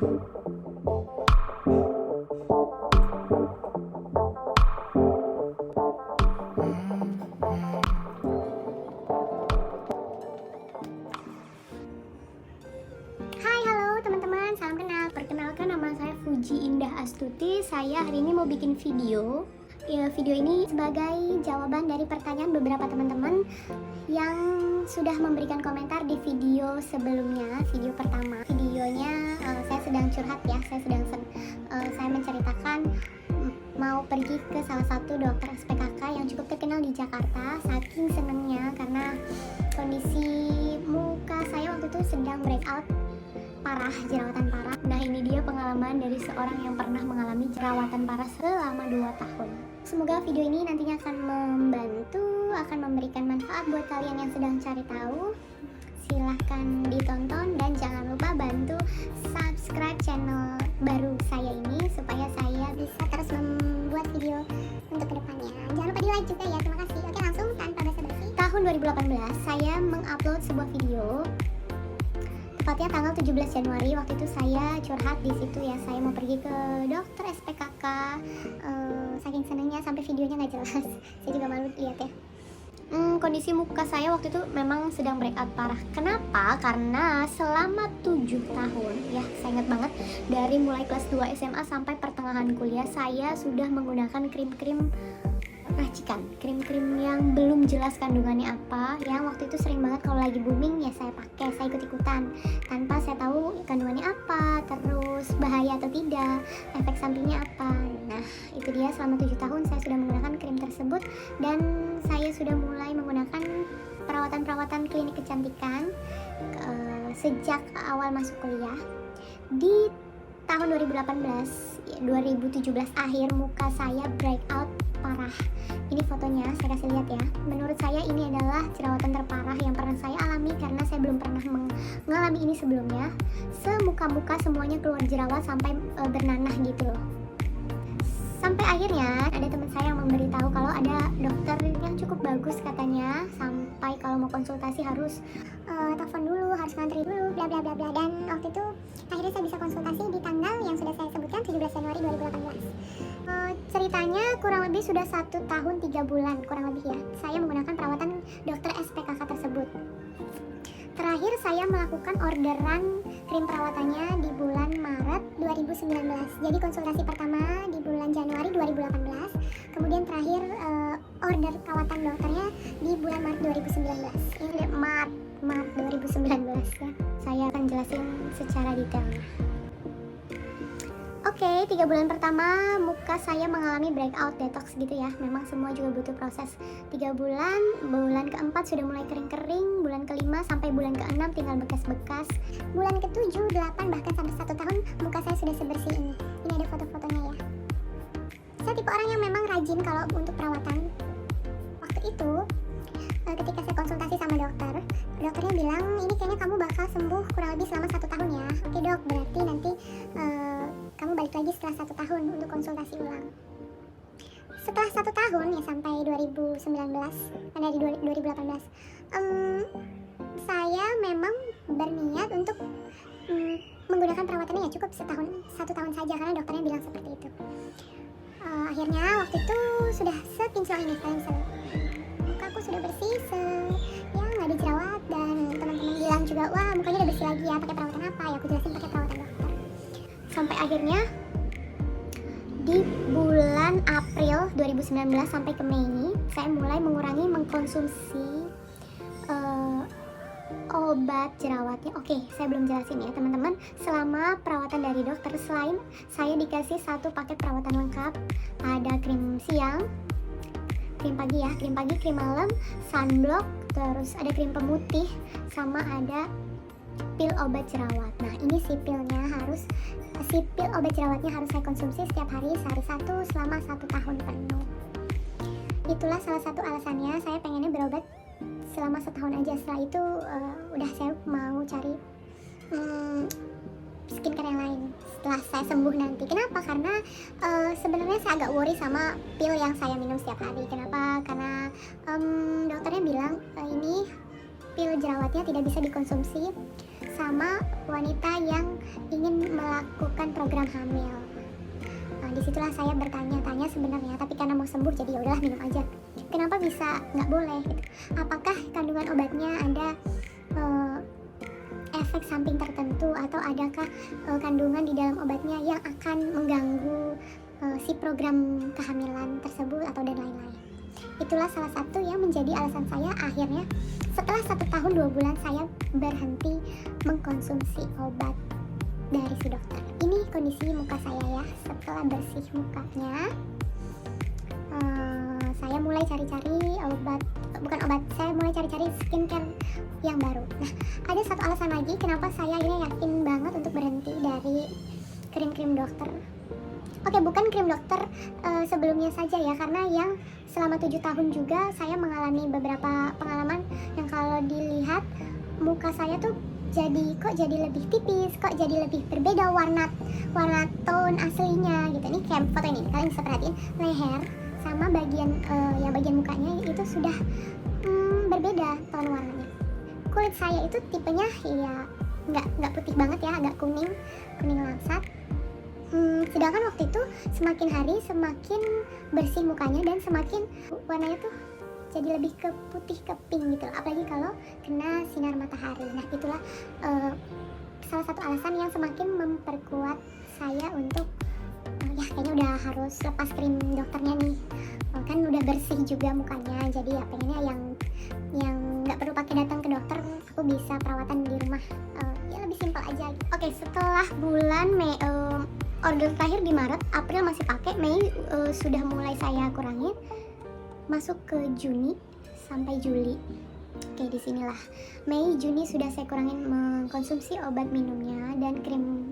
Hai, halo teman-teman, salam kenal. Perkenalkan, nama saya Fuji Indah Astuti. Saya hari ini mau bikin video. Video ini sebagai jawaban dari pertanyaan beberapa teman-teman yang sudah memberikan komentar di video sebelumnya, video pertama. Videonya saya sedang curhat ya, saya menceritakan mau pergi ke salah satu dokter SPKK yang cukup terkenal di Jakarta. Saking senengnya karena kondisi muka saya waktu itu sedang breakout parah, jerawatan parah. Nah, ini dia pengalaman dari seorang yang pernah mengalami jerawatan parah selama 2 tahun. Semoga video ini nantinya akan membantu, akan memberikan manfaat buat kalian yang sedang cari tahu. Silahkan ditonton dan jangan lupa bantu subscribe channel baru saya ini supaya saya bisa terus membuat video untuk kedepannya. Jangan lupa di like juga ya, terima kasih. Oke, langsung tanpa basa-basi. Tahun 2018 saya mengupload sebuah video, tepatnya tanggal 17 Januari. Waktu itu saya curhat di situ ya, saya mau pergi ke dokter SPKK. Saking senengnya sampai videonya nggak jelas. Saya juga malu lihat ya. Kondisi muka saya waktu itu memang sedang breakout parah. Kenapa? Karena selama 7 tahun ya, saya ingat banget, dari mulai kelas 2 SMA sampai pertengahan kuliah saya sudah menggunakan krim-krim racikan, krim-krim yang belum jelas kandungannya apa, yang waktu itu sering banget kalau lagi booming ya saya pakai, saya ikut-ikutan tanpa saya tahu kandungannya apa, terus bahaya atau tidak, efek sampingnya apa. Nah, itu dia, selama 7 tahun saya sudah menggunakan krim tersebut dan saya sudah mulai menggunakan perawatan-perawatan klinik kecantikan sejak awal masuk kuliah. Di tahun 2017 akhir muka saya breakout parah. Ini fotonya, saya kasih lihat ya. Menurut saya ini adalah jerawatan terparah yang pernah saya alami karena saya belum pernah mengalami ini sebelumnya. Semuka-muka semuanya keluar jerawat sampai bernanah gitu loh. Sampai akhirnya ada teman saya yang memberitahu kalau ada dokter yang cukup bagus katanya, sampai kalau mau konsultasi harus telepon dulu, harus ngantri dulu, bla bla bla bla. Dan waktu itu akhirnya saya bisa konsultasi di tanggal yang sudah saya sebutkan, 17 Januari 2018. Ceritanya kurang lebih sudah 1 tahun 3 bulan kurang lebih ya, saya menggunakan perawatan dokter SPKK tersebut. Terakhir saya melakukan orderan krim perawatannya di bulan Maret 2019. Jadi konsultasi pertama di bulan Januari 2018. Kemudian terakhir order perawatan dokternya di bulan Maret 2019. Ini Maret 2019 ya. Saya akan jelasin secara detailnya. Oke, 3 bulan pertama muka saya mengalami breakout, detox gitu ya. Memang semua juga butuh proses. 3 bulan keempat sudah mulai kering-kering, bulan kelima sampai bulan keenam tinggal bekas-bekas. Bulan ke-7, 8 bahkan sampai 1 tahun muka saya sudah sebersih ini. Ini ada foto-fotonya ya. Saya tipe orang yang memang rajin kalau untuk perawatan. Waktu itu ketika saya konsultasi sama dokternya bilang ini kayaknya kamu bakal sembuh kurang lebih selama 1 tahun ya. Oke dok, berarti nanti kamu balik lagi setelah 1 tahun untuk konsultasi ulang. Setelah 1 tahun ya, sampai 2019 dari 2018, saya memang berniat untuk menggunakan perawatannya ya cukup 1 tahun saja karena dokternya bilang seperti itu. Akhirnya waktu itu sudah sekinclong ini, kalian bisa lihat. Muka aku sudah bersih, ya nggak ada jerawat, dan teman-teman bilang juga wah mukanya udah bersih lagi ya, pakai perawatan apa ya, aku jelasin pakai perawatan dokter. Sampai akhirnya di bulan April 2019 sampai ke Mei saya mulai mengurangi mengkonsumsi obat jerawatnya. Oke, saya belum jelasin ya teman-teman. Selama perawatan dari dokter, selain saya dikasih 1 paket perawatan lengkap, ada krim siang, krim pagi ya, krim pagi, krim malam, sunblock, terus ada krim pemutih, sama ada pil obat jerawat. Nah, ini si pil obat jerawatnya harus saya konsumsi setiap hari sehari 1 selama 1 tahun penuh. Itulah salah satu alasannya saya pengennya berobat selama 1 tahun aja. Setelah itu udah saya mau cari skincare yang lain setelah saya sembuh nanti. Kenapa? Karena sebenarnya saya agak worry sama pil yang saya minum setiap hari. Kenapa? Karena dokternya bilang ini pil jerawatnya tidak bisa dikonsumsi sama wanita yang ingin melakukan program hamil. Nah, disitulah saya bertanya-tanya sebenarnya, tapi karena mau sembuh jadi ya udahlah minum aja. Kenapa bisa nggak boleh? Gitu. Apakah kandungan obatnya ada efek samping tertentu, atau adakah kandungan di dalam obatnya yang akan mengganggu si program kehamilan tersebut atau dan lain-lain. Itulah salah satu yang menjadi alasan saya akhirnya setelah 1 tahun 2 bulan saya berhenti mengkonsumsi obat dari si dokter. Ini kondisi muka saya ya. Setelah bersih mukanya, saya mulai cari-cari saya mulai cari-cari skincare yang baru. Nah, ada satu alasan lagi kenapa saya ini yakin banget untuk berhenti dari krim-krim dokter. Oke, bukan krim dokter sebelumnya saja ya, karena yang selama 7 tahun juga saya mengalami beberapa pengalaman yang kalau dilihat muka saya tuh jadi lebih tipis, kok jadi lebih berbeda warna tone aslinya gitu. Ini kayak foto ini, kalian bisa perhatiin leher sama bagian mukanya itu sudah berbeda tone warnanya. Kulit saya itu tipenya ya nggak putih banget ya, agak kuning langsat. Sedangkan waktu itu semakin hari semakin bersih mukanya dan semakin warnanya tuh jadi lebih ke putih, ke pink gitu loh. Apalagi kalau kena sinar matahari. Nah, itulah salah satu alasan yang semakin memperkuat saya untuk ya kayaknya udah harus lepas krim dokternya nih. Kan udah bersih juga mukanya, jadi ya pengennya yang nggak perlu pakai datang ke dokter, aku bisa perawatan di rumah, ya lebih simpel aja. Oke, setelah bulan Mei, order terakhir di Maret, April masih pakai, Mei sudah mulai saya kurangin, masuk ke Juni sampai Juli. Oke, disinilah Mei, Juni sudah saya kurangin mengkonsumsi obat minumnya, dan krim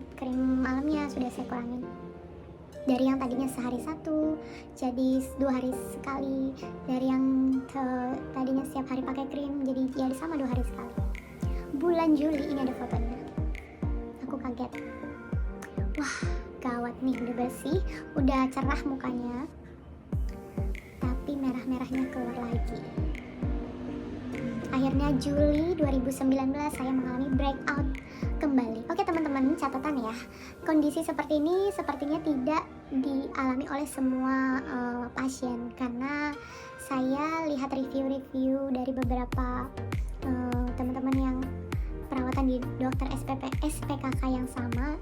malamnya sudah saya kurangin. Dari yang tadinya sehari 1 jadi 2 hari sekali, dari yang tadinya setiap hari pakai krim jadi ya sama 2 hari sekali. Bulan Juli, ini ada fotonya, aku kaget, wah gawat nih, udah bersih, udah cerah mukanya, tapi merah-merahnya keluar lagi. Akhirnya Juli 2019 saya mengalami breakout kembali. Oke teman-teman, catatan ya, kondisi seperti ini sepertinya tidak dialami oleh semua pasien, karena saya lihat review-review dari beberapa teman-teman yang perawatan di dokter SPKK yang sama,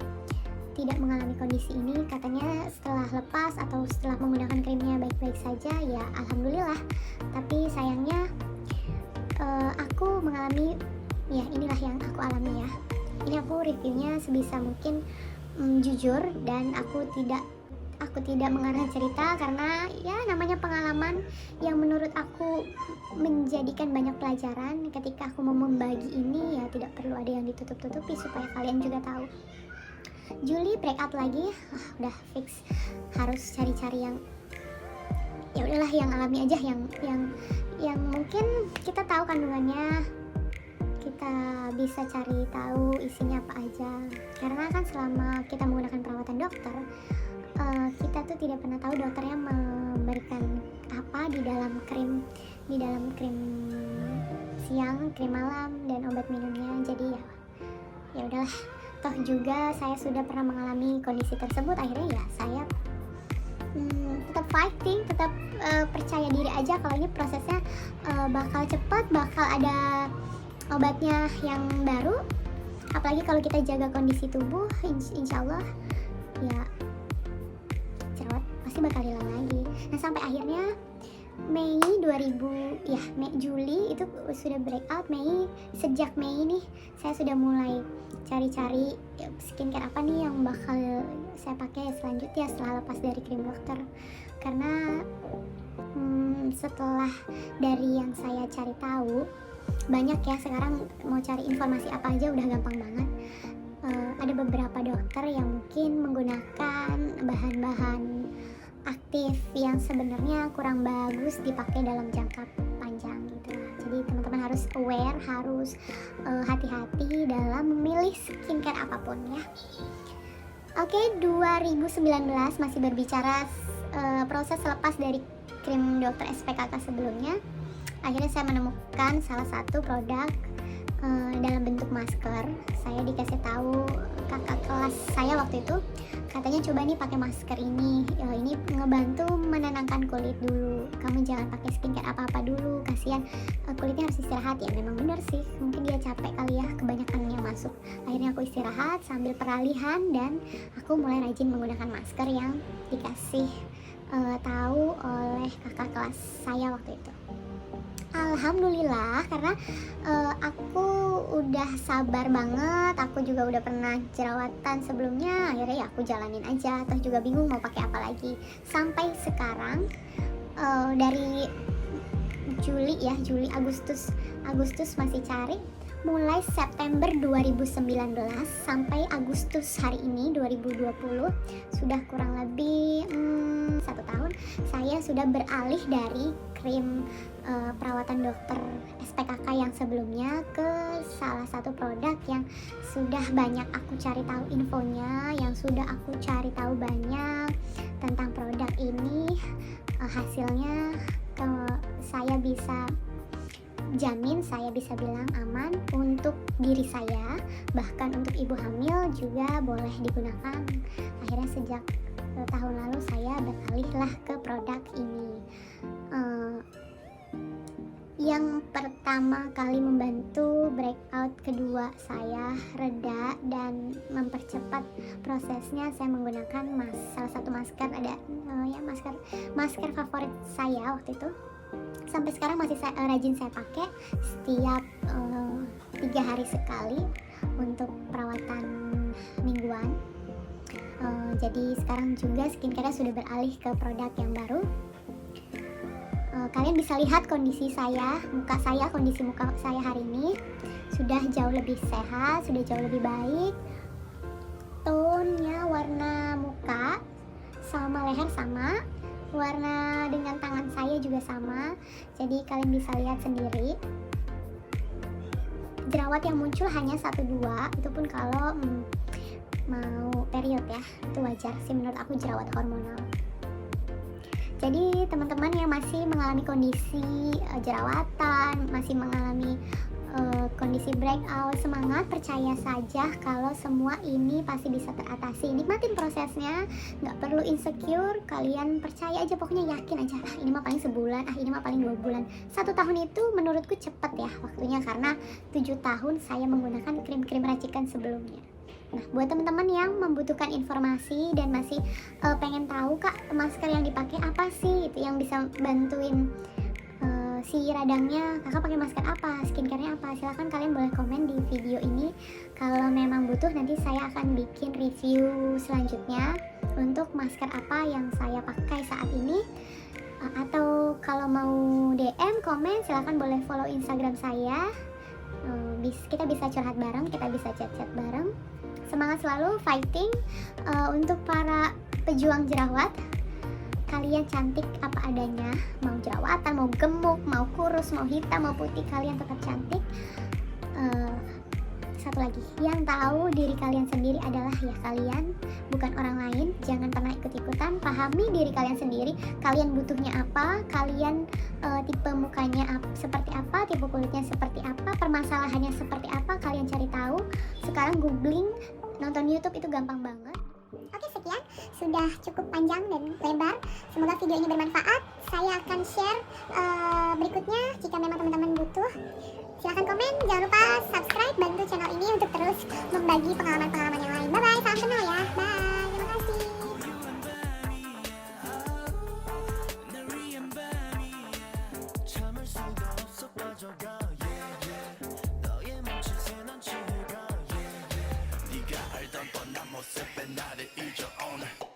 tidak mengalami kondisi ini. Katanya setelah lepas atau setelah menggunakan krimnya baik-baik saja, ya alhamdulillah. Tapi sayangnya aku mengalami, ya inilah yang aku alami ya. Ini aku reviewnya sebisa mungkin jujur, dan aku tidak mengarang cerita, karena ya namanya pengalaman yang menurut aku menjadikan banyak pelajaran. Ketika aku mau membagi ini, ya tidak perlu ada yang ditutup-tutupi supaya kalian juga tahu. Juli breakout lagi, udah fix harus cari-cari yang ya udahlah, yang alami aja, yang mungkin kita tahu kandungannya, kita bisa cari tahu isinya apa aja. Karena kan selama kita menggunakan perawatan dokter, kita tuh tidak pernah tahu dokternya memberikan apa di dalam krim siang, krim malam, dan obat minumnya. Jadi ya udahlah, toh juga saya sudah pernah mengalami kondisi tersebut. Akhirnya ya saya tetap fighting, tetap percaya diri aja kalau ini prosesnya bakal cepat, bakal ada obatnya yang baru. Apalagi kalau kita jaga kondisi tubuh, insya Allah ya jerawat pasti bakal hilang lagi. Nah, sampai akhirnya Juli itu sudah breakout. Sejak Mei nih saya sudah mulai cari-cari skincare apa nih yang bakal saya pakai selanjutnya setelah lepas dari krim dokter. Karena setelah dari yang saya cari tahu, banyak ya sekarang, mau cari informasi apa aja udah gampang banget. Ada beberapa dokter yang mungkin menggunakan bahan-bahan aktif yang sebenarnya kurang bagus dipakai dalam jangka panjang gitu. Jadi teman-teman harus aware, harus hati-hati dalam memilih skincare apapun ya. Oke, 2019 masih berbicara proses lepas dari krim dokter SPKK sebelumnya. akhirnya saya menemukan salah satu produk dalam bentuk masker. Saya dikasih tahu kakak kelas saya waktu itu, katanya coba nih pakai masker ini, ini ngebantu menenangkan kulit dulu, kamu jangan pakai skincare apa-apa dulu, kasihan kulitnya harus istirahat. Ya memang bener sih, mungkin dia capek kali ya, kebanyakan yang masuk. Akhirnya aku istirahat sambil peralihan dan aku mulai rajin menggunakan masker yang dikasih tahu oleh kakak kelas saya waktu itu. Alhamdulillah, karena aku udah sabar banget, aku juga udah pernah jerawatan sebelumnya, akhirnya ya aku jalanin aja, terus juga bingung mau pakai apa lagi. Sampai sekarang dari Juli, Agustus masih cari, mulai September 2019 sampai Agustus hari ini 2020, sudah kurang lebih 1 tahun, saya sudah beralih dari krim perawatan dokter SPKK yang sebelumnya ke salah satu produk yang sudah banyak aku cari tahu infonya, yang sudah aku cari tahu banyak tentang produk ini. Hasilnya saya bisa jamin, saya bisa bilang aman untuk diri saya, bahkan untuk ibu hamil juga boleh digunakan. Akhirnya sejak tahun lalu saya beralihlah ke produk ini. Yang pertama kali membantu breakout kedua saya reda dan mempercepat prosesnya, saya menggunakan salah satu masker, ada masker favorit saya waktu itu. Sampai sekarang masih rajin saya pakai setiap 3 hari sekali untuk perawatan mingguan. Jadi sekarang juga skincare sudah beralih ke produk yang baru. Kalian bisa lihat kondisi muka saya hari ini sudah jauh lebih sehat, sudah jauh lebih baik. Tone-nya, warna muka sama leher sama, warna dengan tangan saya juga sama. Jadi kalian bisa lihat sendiri. Jerawat yang muncul hanya 1-2, itu pun kalau mau period ya, itu wajar sih menurut aku, jerawat hormonal. Jadi teman-teman yang masih mengalami kondisi jerawatan, masih mengalami kondisi breakout, semangat, percaya saja kalau semua ini pasti bisa teratasi. Nikmatin prosesnya, nggak perlu insecure, kalian percaya aja, pokoknya yakin aja, ini mah paling sebulan, ini mah paling 2 bulan. 1 tahun itu menurutku cepet ya waktunya, karena 7 tahun saya menggunakan krim-krim racikan sebelumnya. Nah, buat teman-teman yang membutuhkan informasi dan masih pengen tahu, Kak, masker yang dipakai apa sih, itu yang bisa bantuin si radangnya, kakak pakai masker apa, skincare-nya apa, silahkan kalian boleh komen di video ini. Kalau memang butuh, nanti saya akan bikin review selanjutnya untuk masker apa yang saya pakai saat ini. Atau kalau mau DM, komen, silahkan boleh follow Instagram saya. Kita bisa curhat bareng, kita bisa chat-chat bareng. Semangat selalu, fighting. Untuk para pejuang jerawat, kalian cantik apa adanya, mau jerawatan, mau gemuk, mau kurus, mau hitam, mau putih, kalian tetap cantik. Satu lagi, yang tahu diri kalian sendiri adalah ya kalian, bukan orang lain. Jangan pernah ikut-ikutan, pahami diri kalian sendiri, kalian butuhnya apa, kalian tipe mukanya seperti apa, tipe kulitnya seperti apa, permasalahannya seperti apa, kalian cari tahu. Sekarang googling, nonton YouTube itu gampang banget. Oke, sekian, sudah cukup panjang dan lebar. Semoga video ini bermanfaat. Saya akan share berikutnya jika memang teman-teman butuh. Silahkan komen, jangan lupa subscribe, bantu channel ini untuk terus membagi pengalaman-pengalaman yang lain. Bye-bye, salam kenal ya. Bye, terima kasih. 알던 뻔한 모습에 나를 잊어 오늘